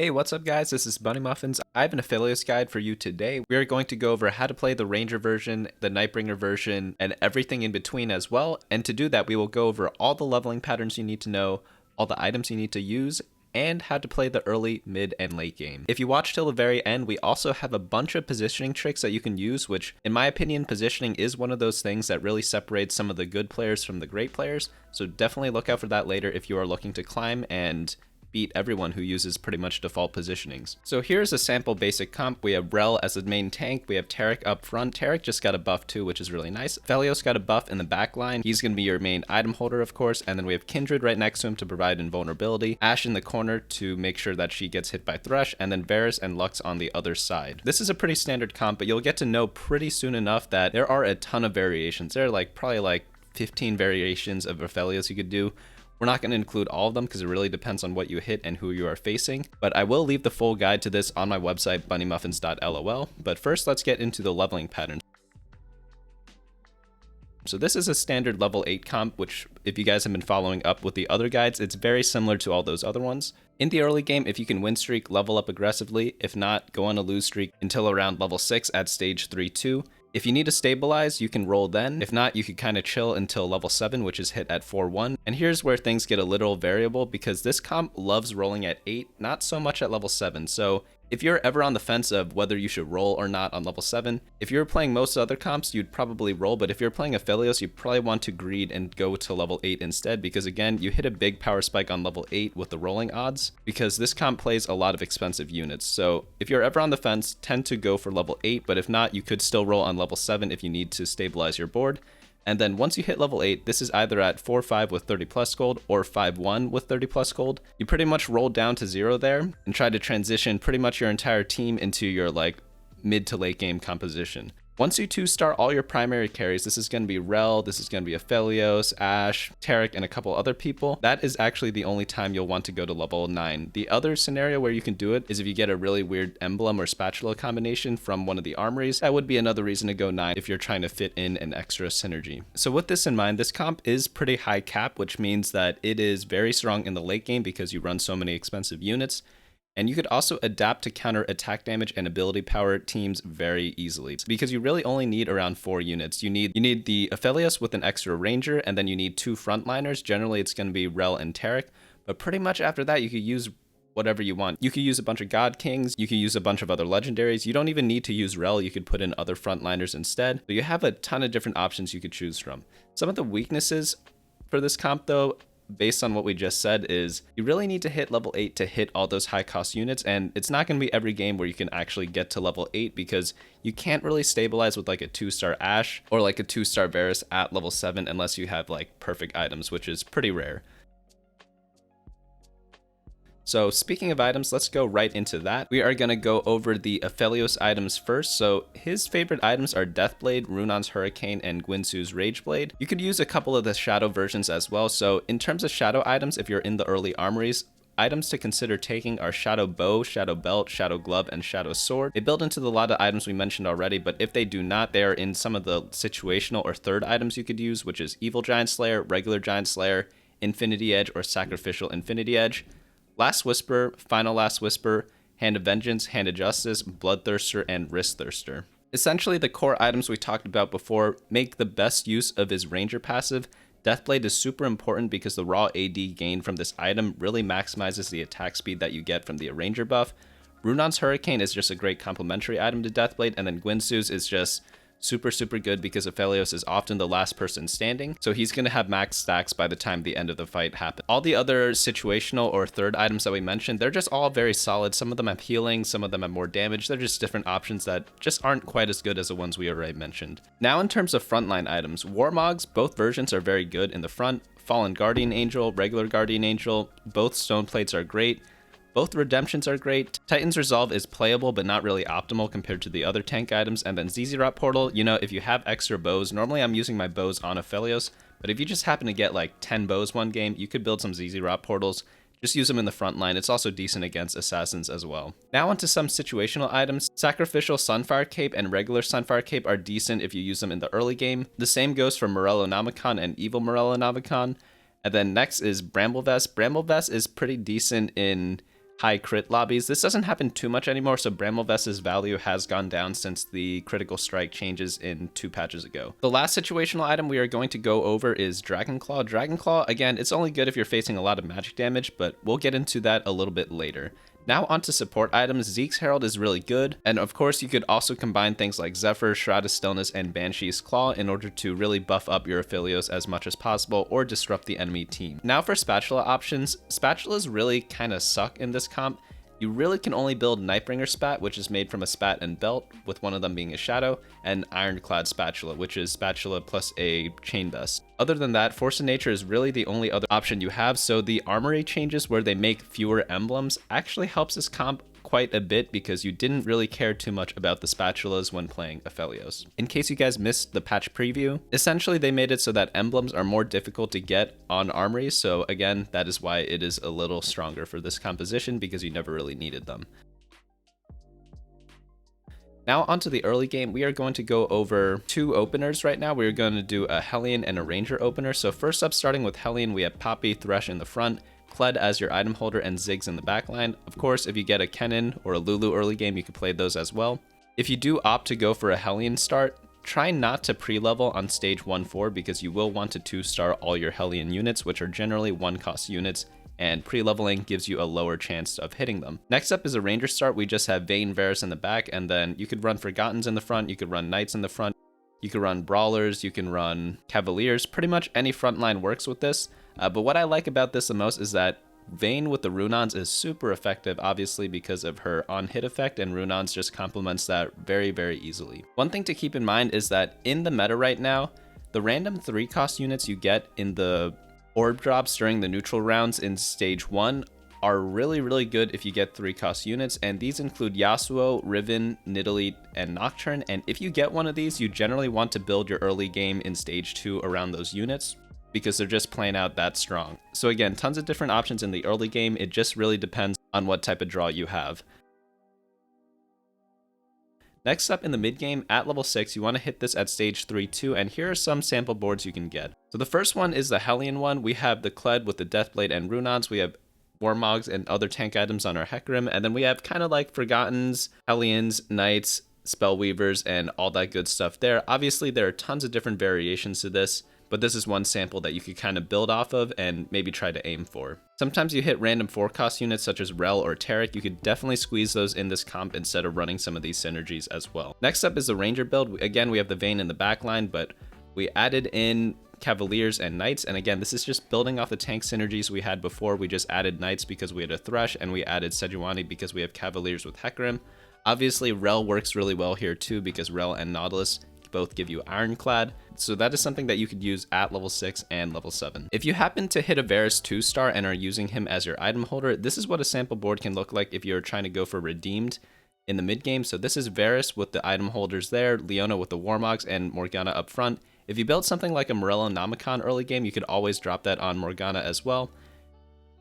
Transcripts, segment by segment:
Hey, what's up guys? This is Bunny Muffins. I have an Aphelios guide for you today. We are going to go over how to play the Ranger version, the Nightbringer version, and everything in between as well. And to do that, we will go over all the leveling patterns you need to know, all the items you need to use, and how to play the early, mid, and late game. If you watch till the very end, we also have a bunch of positioning tricks that you can use, which in my opinion, positioning is one of those things that really separates some of the good players from the great players. So definitely look out for that later if you are looking to climb and beat everyone who uses pretty much default positionings. So here's a sample basic comp. We have Rel as the main tank. We have Taric up front. Taric just got a buff too, which is really nice. Aphelios got a buff in the back line. He's going to be your main item holder, of course. And then we have Kindred right next to him to provide invulnerability. Ashe in the corner to make sure that she gets hit by Thresh. And then Varus and Lux on the other side. This is a pretty standard comp, but you'll get to know pretty soon enough that there are a ton of variations. There are probably 15 variations of Aphelios you could do. We're not going to include all of them because it really depends on what you hit and who you are facing, but I will leave the full guide to this on my website, bunnymuffins.lol. But first, let's get into the leveling patterns. So this is a standard level 8 comp, which if you guys have been following up with the other guides, it's very similar to all those other ones. In the early game, if you can win streak, level up aggressively. If not, go on a lose streak until around level 6 at stage 3-2. If you need to stabilize, you can roll then. If not, you could kind of chill until level 7, which is hit at 4-1. And here's where things get a little variable because this comp loves rolling at 8, not so much at level 7. So if you're ever on the fence of whether you should roll or not on level 7, if you're playing most other comps, you'd probably roll, but if you're playing Aphelios, you probably want to greed and go to level 8 instead, because again, you hit a big power spike on level 8 with the rolling odds, because this comp plays a lot of expensive units. So if you're ever on the fence, tend to go for level 8, but if not, you could still roll on level 7 if you need to stabilize your board. And then once you hit level 8, this is either at 4-5 with 30 plus gold or 5-1 with 30 plus gold. You pretty much roll down to 0 there and try to transition pretty much your entire team into your mid to late game composition. Once you 2-star all your primary carries, this is going to be Rel, this is going to be Aphelios, Ashe, Taric, and a couple other people. That is actually the only time you'll want to go to level 9. The other scenario where you can do it is if you get a really weird emblem or spatula combination from one of the armories. That would be another reason to go 9 if you're trying to fit in an extra synergy. So with this in mind, this comp is pretty high cap, which means that it is very strong in the late game because you run so many expensive units. And you could also adapt to counter attack damage and ability power teams very easily because you really only need around 4 units. You need the Aphelios with an extra ranger, and then you need 2 frontliners. Generally, it's going to be Rel and Taric, but pretty much after that, you could use whatever you want. You could use a bunch of God Kings, you could use a bunch of other legendaries. You don't even need to use Rel, you could put in other frontliners instead. But you have a ton of different options you could choose from. Some of the weaknesses for this comp though, based on what we just said, is you really need to hit level 8 to hit all those high cost units, and it's not going to be every game where you can actually get to level 8 because you can't really stabilize with a 2-star Ashe or a 2-star Varus at level 7 unless you have perfect items, which is pretty rare. So speaking of items, let's go right into that. We are going to go over the Aphelios items first. So his favorite items are Deathblade, Runon's Hurricane, and Guinsoo's Rageblade. You could use a couple of the Shadow versions as well. So in terms of Shadow items, if you're in the early armories, items to consider taking are Shadow Bow, Shadow Belt, Shadow Glove, and Shadow Sword. They build into a lot of items we mentioned already, but if they do not, they are in some of the situational or third items you could use, which is Evil Giant Slayer, Regular Giant Slayer, Infinity Edge, or Sacrificial Infinity Edge. Last Whisper, Final Last Whisper, Hand of Vengeance, Hand of Justice, Bloodthirster, and Wrist Thirster. Essentially, the core items we talked about before make the best use of his Ranger passive. Deathblade is super important because the raw AD gained from this item really maximizes the attack speed that you get from the Ranger buff. Runon's Hurricane is just a great complementary item to Deathblade, and then Guinsoo's is just super good because Aphelios is often the last person standing, so he's going to have max stacks by the time the end of the fight happens. All the other situational or third items that we mentioned, they're just all very solid. Some of them have healing, some of them have more damage. They're just different options that just aren't quite as good as the ones we already mentioned. Now in terms of frontline items, Warmogs, both versions are very good in the front. Fallen Guardian Angel, regular Guardian Angel, both stone plates are great. Both redemptions are great. Titan's Resolve is playable, but not really optimal compared to the other tank items. And then Zzrot Portal, if you have extra bows, normally I'm using my bows on Aphelios, but if you just happen to get 10 bows one game, you could build some Zzrot Portals. Just use them in the front line. It's also decent against assassins as well. Now onto some situational items. Sacrificial Sunfire Cape and regular Sunfire Cape are decent if you use them in the early game. The same goes for Morellonomicon and Evil Morellonomicon. And then next is Bramble Vest. Bramble Vest is pretty decent in high crit lobbies. This doesn't happen too much anymore, so Bramblevest's value has gone down since the critical strike changes in 2 patches ago. The last situational item we are going to go over is Dragonclaw. Dragonclaw, again, it's only good if you're facing a lot of magic damage, but we'll get into that a little bit later. Now onto support items. Zeke's Herald is really good, and of course you could also combine things like Zephyr, Shroud of Stillness, and Banshee's Claw in order to really buff up your Aphelios as much as possible or disrupt the enemy team. Now for spatula options, spatulas really kind of suck in this comp. You really can only build Nightbringer Spat, which is made from a spat and belt, with one of them being a shadow, and Ironclad Spatula, which is spatula plus a chain vest. Other than that, Force of Nature is really the only other option you have, so the armory changes where they make fewer emblems actually helps this comp quite a bit because you didn't really care too much about the spatulas when playing Aphelios. In case you guys missed the patch preview, essentially they made it so that emblems are more difficult to get on armories, so again, that is why it is a little stronger for this composition because you never really needed them. Now onto the early game, we are going to go over 2 openers right now. We're going to do a Hellion and a Ranger opener. So first up, starting with Hellion, we have Poppy, Thresh in the front, Kled as your item holder, and Ziggs in the backline. Of course, if you get a Kennen or a Lulu early game, you can play those as well. If you do opt to go for a Hellion start, try not to pre-level on stage 1-4 because you will want to 2-star all your Hellion units, which are generally 1-cost units, and pre-leveling gives you a lower chance of hitting them. Next up is a Ranger start. We just have Vayne, Varus in the back, and then you could run Forgottens in the front, you could run Knights in the front, you can run Brawlers, you can run Cavaliers. Pretty much any front line works with this. But what I like about this the most is that Vayne with the Runons is super effective, obviously because of her on-hit effect, and Runons just complements that very, very easily. One thing to keep in mind is that in the meta right now, the random 3-cost units you get in the orb drops during the neutral rounds in stage 1 are really, really good if you get 3-cost units, and these include Yasuo, Riven, Nidalee, and Nocturne, and if you get one of these, you generally want to build your early game in stage 2 around those units, because they're just playing out that strong. So again, tons of different options in the early game, it just really depends on what type of draw you have. Next up in the mid game, at level 6, you want to hit this at stage 3-2, and here are some sample boards you can get. So the first one is the Hellion one. We have the Kled with the Deathblade and Runons, we have Warmogs and other tank items on our Hecarim, and then we have kind of like Forgottens, Hellions, Knights, Spellweavers, and all that good stuff there. Obviously, there are tons of different variations to this, but this is one sample that you could kind of build off of and maybe try to aim for. Sometimes you hit random 4-cost units such as Rel or Taric. You could definitely squeeze those in this comp instead of running some of these synergies as well. Next up is the Ranger build. Again, we have the Vayne in the backline, but we added in Cavaliers and Knights, and again, this is just building off the tank synergies we had before. We just added Knights because we had a Thresh, and we added Sejuani because we have Cavaliers with Hecarim. Obviously, Rel works really well here too because Rel and Nautilus both give you Ironclad, so that is something that you could use at level 6 and level 7. If you happen to hit a Varus 2-star and are using him as your item holder, this is what a sample board can look like if you're trying to go for redeemed in the mid game. So this is Varus with the item holders there, Leona with the Warmogs, and Morgana up front. If you build something like a Morello Namicon early game, you could always drop that on Morgana as well.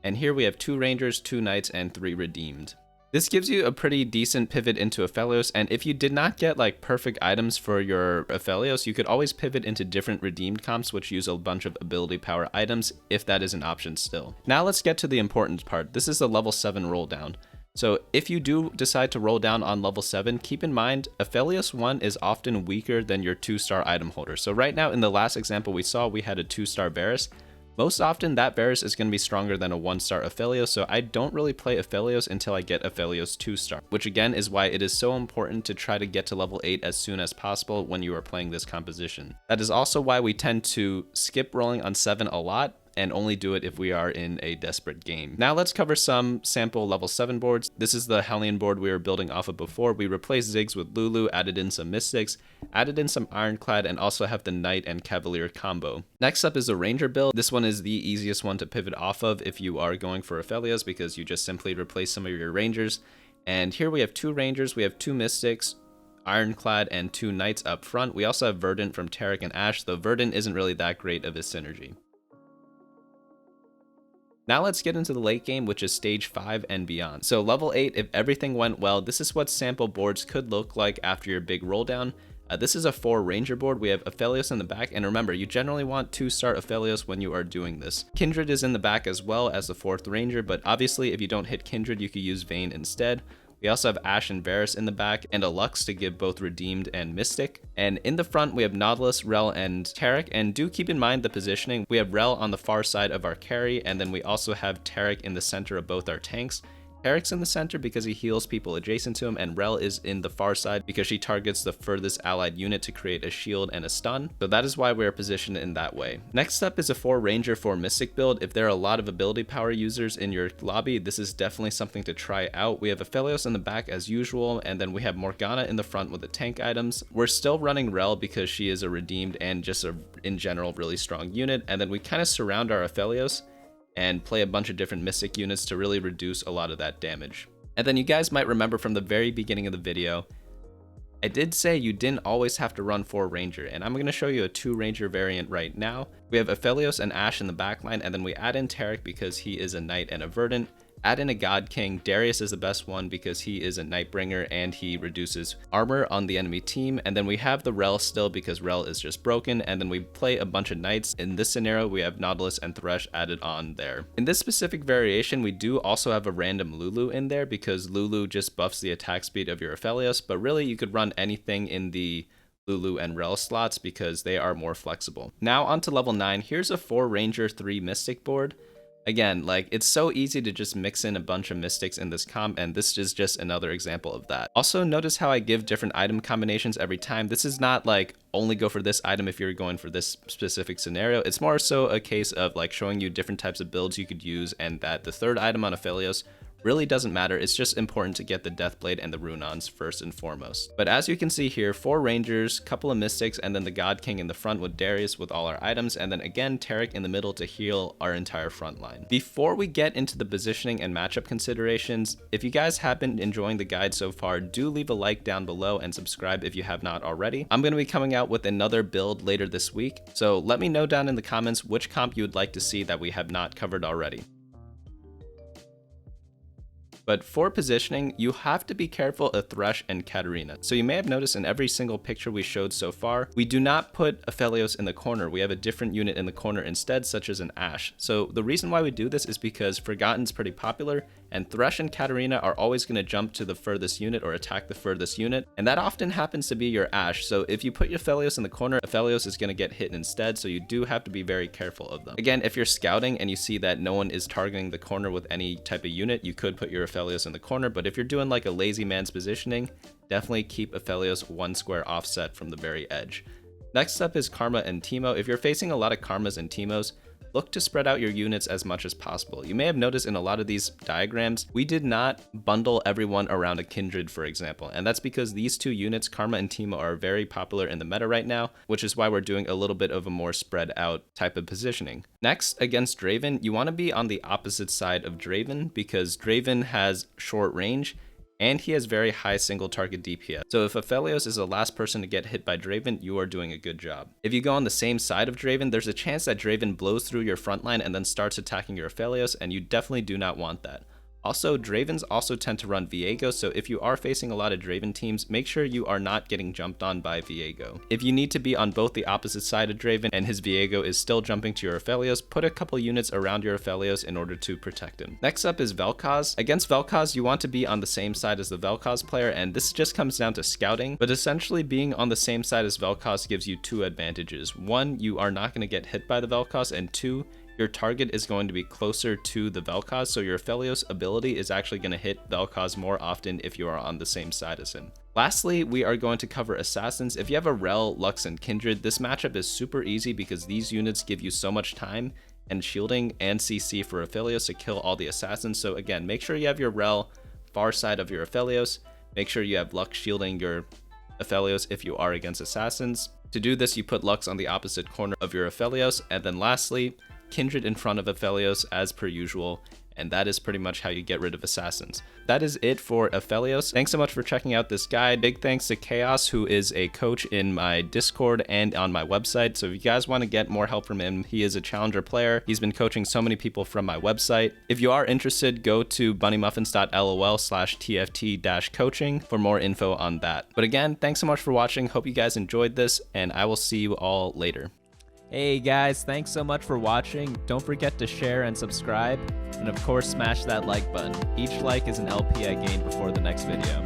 And here we have 2 Rangers, 2 Knights, and 3 redeemed. This gives you a pretty decent pivot into Aphelios, and if you did not get like perfect items for your Aphelios, you could always pivot into different redeemed comps which use a bunch of ability power items if that is an option still. Now let's get to the important part. This is the level 7 roll down. So if you do decide to roll down on level 7, keep in mind Aphelios 1 is often weaker than your 2-star item holder. So right now in the last example we saw, we had a 2-star Varus. Most often that Varus is going to be stronger than a 1-star Aphelios, so I don't really play Aphelios until I get Aphelios 2-star, which again is why it is so important to try to get to level 8 as soon as possible when you are playing this composition. That is also why we tend to skip rolling on 7 a lot, and only do it if we are in a desperate game. Now let's cover some sample level 7 boards. This is the Hellion board we were building off of before. We replaced Ziggs with Lulu, added in some Mystics, added in some Ironclad, and also have the Knight and Cavalier combo. Next up is the Ranger build. This one is the easiest one to pivot off of if you are going for Aphelios because you just simply replace some of your Rangers. And here we have 2 Rangers, we have 2 Mystics, Ironclad, and 2 Knights up front. We also have Verdant from Taric and Ashe, though Verdant isn't really that great of a synergy. Now let's get into the late game, which is stage 5 and beyond. So level 8, if everything went well, this is what sample boards could look like after your big roll down. This is a 4 ranger board. We have Aphelios in the back, and remember, you generally want to start Aphelios when you are doing this. Kindred is in the back as well as the 4th ranger, but obviously if you don't hit Kindred, you could use Vayne instead. We also have Ashe and Varus in the back, and a Lux to give both Redeemed and Mystic. And in the front, we have Nautilus, Rel, and Taric, and do keep in mind the positioning. We have Rel on the far side of our carry, and then we also have Taric in the center of both our tanks. Taric's in the center because he heals people adjacent to him, and Rel is in the far side because she targets the furthest allied unit to create a shield and a stun. So that is why we are positioned in that way. Next up is a 4 ranger 4 mystic build. If there are a lot of ability power users in your lobby, this is definitely something to try out. We have Aphelios in the back as usual, and then we have Morgana in the front with the tank items. We're still running Rel because she is a redeemed and just a, in general, really strong unit, and then we kind of surround our Aphelios and play a bunch of different mystic units to really reduce a lot of that damage. And then you guys might remember from the very beginning of the video, I did say you didn't always have to run 4 ranger, and I'm going to show you a 2 ranger variant right now. We have Aphelios and Ashe in the backline, and then we add in Taric because he is a knight and a verdant. Add in a God King. Darius is the best one because he is a Nightbringer and he reduces armor on the enemy team. And then we have the Rel still because Rel is just broken. And then we play a bunch of Knights. In this scenario, we have Nautilus and Thresh added on there. In this specific variation, we do also have a random Lulu in there because Lulu just buffs the attack speed of your Aphelios. But really, you could run anything in the Lulu and Rel slots because they are more flexible. Now on to level 9. Here's a 4 ranger 3 mystic board. Again, like, it's so easy to just mix in a bunch of mystics in this comp, and this is just another example of that. Also, notice how I give different item combinations every time. This is not like only go for this item if you're going for this specific scenario. It's more so a case of like showing you different types of builds you could use, and that the 3rd item on Aphelios really doesn't matter. It's just important to get the Deathblade and the Runons first and foremost. But as you can see here, 4 Rangers, couple of Mystics, and then the God King in the front with Darius with all our items, and then again Taric in the middle to heal our entire front line. Before we get into the positioning and matchup considerations, if you guys have been enjoying the guide so far, do leave a like down below and subscribe if you have not already. I'm going to be coming out with another build later this week, so let me know down in the comments which comp you would like to see that we have not covered already. But for positioning, you have to be careful of Thresh and Katarina. So you may have noticed in every single picture we showed so far, we do not put Aphelios in the corner. We have a different unit in the corner instead, such as an Ashe. So the reason why we do this is because Forgotten's pretty popular, and Thresh and Katarina are always going to jump to the furthest unit or attack the furthest unit, and that often happens to be your Ashe. So if you put your Aphelios in the corner, Aphelios is going to get hit instead, so you do have to be very careful of them. Again, if you're scouting and you see that no one is targeting the corner with any type of unit, you could put your Aphelios in the corner, but if you're doing like a lazy man's positioning, definitely keep Aphelios 1 square offset from the very edge. Next up is Karma and Teemo. If you're facing a lot of Karmas and Teemos, look to spread out your units as much as possible. You may have noticed in a lot of these diagrams, we did not bundle everyone around a Kindred, for example, and that's because these 2 units, Karma and Teemo, are very popular in the meta right now, which is why we're doing a little bit of a more spread out type of positioning. Next, against Draven, you want to be on the opposite side of Draven because Draven has short range, and he has very high single target DPS. So if Aphelios is the last person to get hit by Draven, you are doing a good job. If you go on the same side of Draven, there's a chance that Draven blows through your front line and then starts attacking your Aphelios, and you definitely do not want that. Also, Dravens also tend to run Viego, so if you are facing a lot of Draven teams, make sure you are not getting jumped on by Viego. If you need to be on both the opposite side of Draven and his Viego is still jumping to your Aphelios, put a couple units around your Aphelios in order to protect him. Next up is Vel'Koz. Against Vel'Koz, you want to be on the same side as the Vel'Koz player, and this just comes down to scouting, but essentially being on the same side as Vel'Koz gives you 2 advantages. 1, you are not going to get hit by the Vel'Koz, and 2, your target is going to be closer to the Vel'Koz, so your Aphelios ability is actually going to hit Vel'Koz more often if you are on the same side as him. Lastly, we are going to cover assassins. If you have a Rel, Lux, and Kindred, this matchup is super easy because these units give you so much time and shielding and CC for Aphelios to kill all the assassins. So again, make sure you have your Rel far side of your Aphelios. Make sure you have Lux shielding your Aphelios if you are against assassins. To do this, you put Lux on the opposite corner of your Aphelios, and then lastly, Kindred in front of Aphelios as per usual, and that is pretty much how you get rid of assassins. That is it for Aphelios. Thanks so much for checking out this guide. Big thanks to Chaos, who is a coach in my Discord and on my website. So if you guys want to get more help from him, he is a challenger player. He's been coaching so many people from my website. If you are interested, go to bunnymuffins.lol/TFT-coaching for more info on that. But again, thanks so much for watching. Hope you guys enjoyed this, and I will see you all later. Hey guys, thanks so much for watching. Don't forget to share and subscribe, and of course smash that like button. Each like is an LP I gain before the next video.